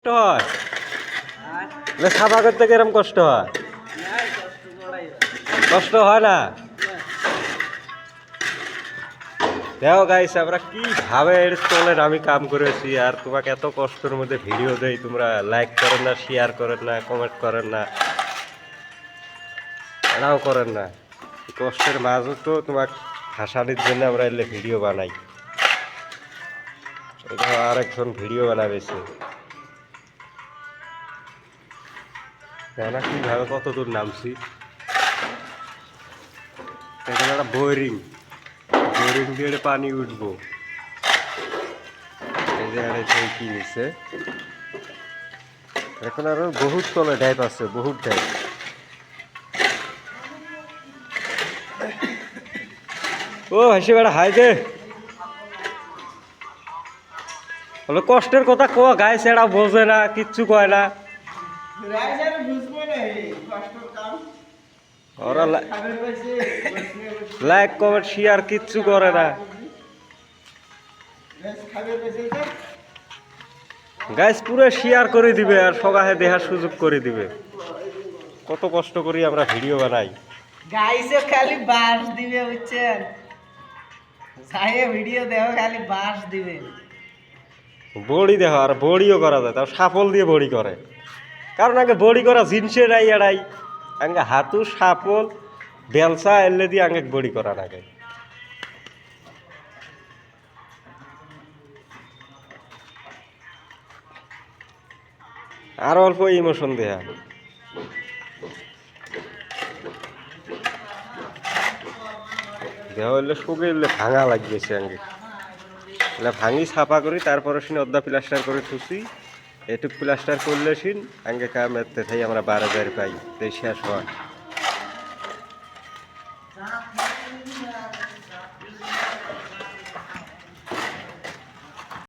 হয় সাফা করতে কিরম কষ্ট হয়? কষ্ট হয় না? দেখো গাইস, আমরা কিভাবে এর চলেন আমি কাম করেছি, আর তোমাকে এত কষ্টের মধ্যে ভিডিও দেই, তোমরা লাইক করেন না, শেয়ার করেন না, কমেন্ট করেন না, এটাও করেন না। কষ্টের মাঝও তো তোমাকে হাসানির জন্য আমরা এলে ভিডিও বানাই। এটা আরেকজন ভিডিও বানাবেছে না, কিভাবে কত দূর নামছি। এখানে একটা বোরিং দিয়ে পানি উঠবো। এই জায়গাটা কি নিচ্ছে, এখন আরো বহুত তলে ডাইপ আছে, বহুত ডাইপ। ও হাসি বেড়া হাই দে, বলে কষ্টের কথা কোয়া গায়ে সেটা বোঝে না, কিচ্ছু কয় না। ওরা লাইক কমেন্ট শেয়ার কিচ্ছু করে না। গাইস পুরো শেয়ার করে দিবে আর সবাই দেখার সুযোগ করে দিবে। কত কষ্ট করি আমরা ভিডিও বানাই। গাইসে খালি বাস দিবে, বুঝছেন? সাহে ভিডিও দেখো, খালি বাস দিবে। বড়ি দেখো, আর বড়িও করা যায়, তাও সাফল দিয়ে বড়ি করে। কারণ আগে বড়ি করা জিনিসে নাই এড়াই, আগে হাতু সাফল বেলসা এলে দিয়ে আগে বড়ি করা নাগে। আর অল্প ইমোশন দেয়া দেওয়া হইলে শুকে এলে ভাঙা লাগবেছে আগে, এলে ভাঙি ছাপা করি, তারপরে সিন অর্ধা প্লাস্টার করে থুসি। এটুক প্লাস্টার করলে সিন আগে কাম এতে থাই আমরা 12,000 পাই, শেষ হয়।